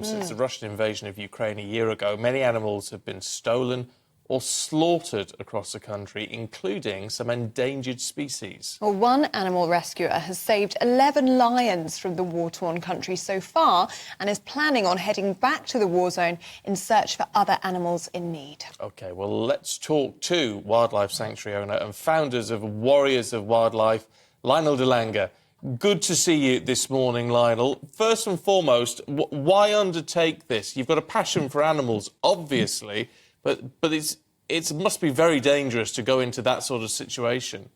Since the Russian invasion of Ukraine a year ago, many animals have been stolen or slaughtered across the country, including some endangered species. Well, one animal rescuer has saved 11 lions from the war-torn country so far and is planning on heading back to the war zone in search for other animals in need. OK, well, let's talk to wildlife sanctuary owner and founders of Warriors of Wildlife, Lionel de Lange. Good to see you this morning, Lionel. First and foremost, why undertake this? You've got a passion for animals, obviously, but it must be very dangerous to go into that sort of situation.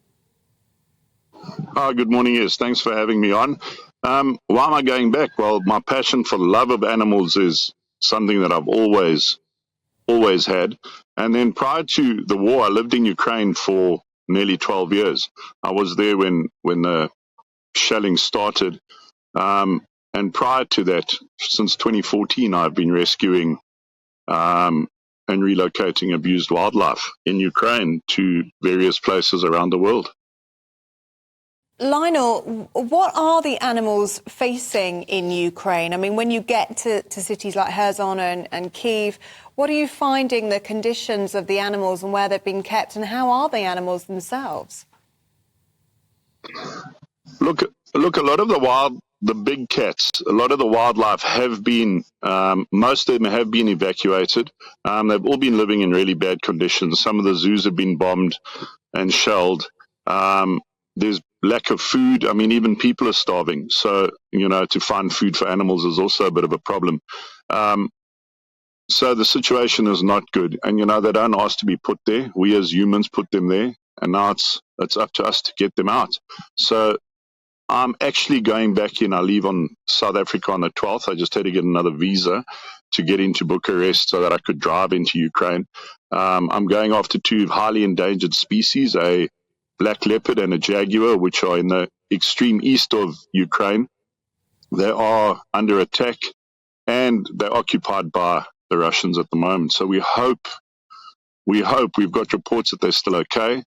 Good morning, yes. Thanks for having me on. Why am I going back? Well, my passion for the love of animals is something that I've always had. And then prior to the war, I lived in Ukraine for nearly 12 years. I was there when the shelling started. And prior to that, since 2014, I've been rescuing and relocating abused wildlife in Ukraine to various places around the world. Lionel, what are the animals facing in Ukraine? I mean, when you get to cities like Kherson and Kyiv, what are you finding the conditions of the animals and where they've been kept, and how are the animals themselves? Look, a lot of the big cats, a lot of the wildlife have been, most of them have been evacuated. They've all been living in really bad conditions. Some of the zoos have been bombed and shelled. There's lack of food. I mean, even people are starving. So, to find food for animals is also a bit of a problem. So the situation is not good. And, they don't ask to be put there. We as humans put them there. And now it's up to us to get them out. So I'm actually going back in. I leave on South Africa on the 12th. I just had to get another visa to get into Bucharest so that I could drive into Ukraine. I'm going after two highly endangered species, a black leopard and a jaguar, which are in the extreme east of Ukraine. They are under attack and they're occupied by the Russians at the moment. So we hope, we've got reports that they're still okay.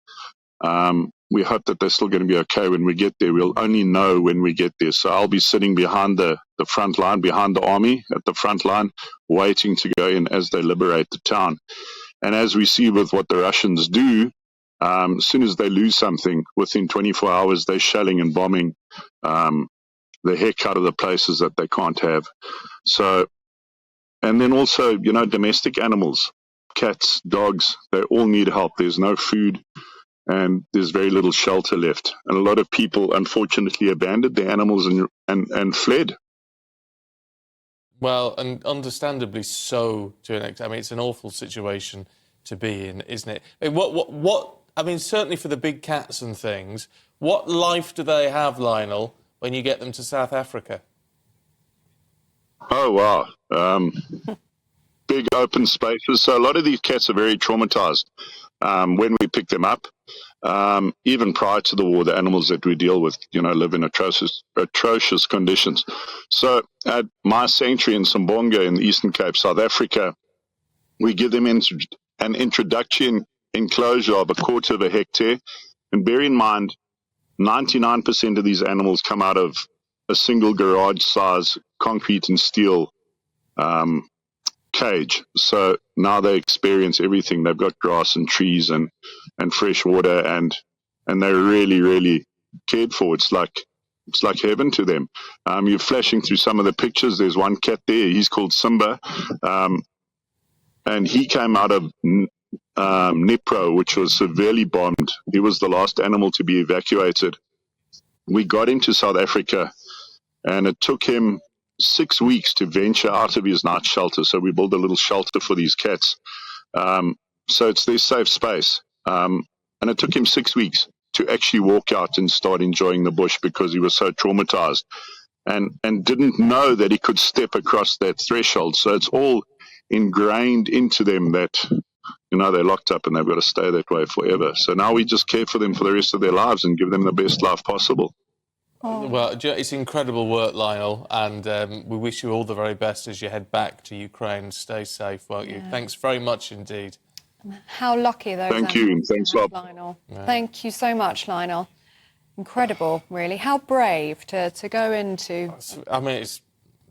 We hope that they're still going to be okay when we get there. We'll only know when we get there. So I'll be sitting behind the front line, behind the army at the front line, waiting to go in as they liberate the town. And as we see with what the Russians do, as soon as they lose something, within 24 hours, they're shelling and bombing the heck out of the places that they can't have. So, and then also, domestic animals, cats, dogs, they all need help. There's no food. And there's very little shelter left. And a lot of people, unfortunately, abandoned their animals and fled. Well, and understandably so, to an extent. I mean, it's an awful situation to be in, isn't it? I mean, certainly for the big cats and things, what life do they have, Lionel, when you get them to South Africa? Oh, wow. Big open spaces. So a lot of these cats are very traumatized when we pick them up. Even prior to the war, the animals that we deal with, live in atrocious conditions. So at my sanctuary in Sambonga in the Eastern Cape, South Africa, we give them an introduction enclosure of 1/4 of a hectare. And bear in mind, 99% of these animals come out of a single garage size concrete and steel cage. So now they experience everything. They've got grass and trees and fresh water, and they're really, really cared for. It's like heaven to them. You're flashing through some of the pictures. There's one cat there. He's called Simba, and he came out of Dnipro, which was severely bombed. He was the last animal to be evacuated. We got into South Africa, and it took him 6 weeks to venture out of his night shelter. So we built a little shelter for these cats. So it's their safe space. And it took him 6 weeks to actually walk out and start enjoying the bush because he was so traumatized and didn't know that he could step across that threshold. So it's all ingrained into them that, they're locked up and they've got to stay that way forever. So now we just care for them for the rest of their lives and give them the best life possible. Oh. Well, it's incredible work, Lionel, and we wish you all the very best as you head back to Ukraine. Stay safe, won't you? Thanks very much indeed. How lucky those Thank you, and thanks a lot, Lionel. Yeah. Thank you so much, Lionel. Incredible, really. How brave to go into... I mean, it's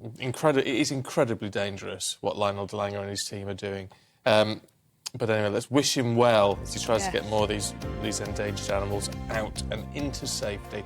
It is incredibly dangerous what Lionel de Lange and his team are doing. But anyway, let's wish him well as he tries to get more of these endangered animals out and into safety.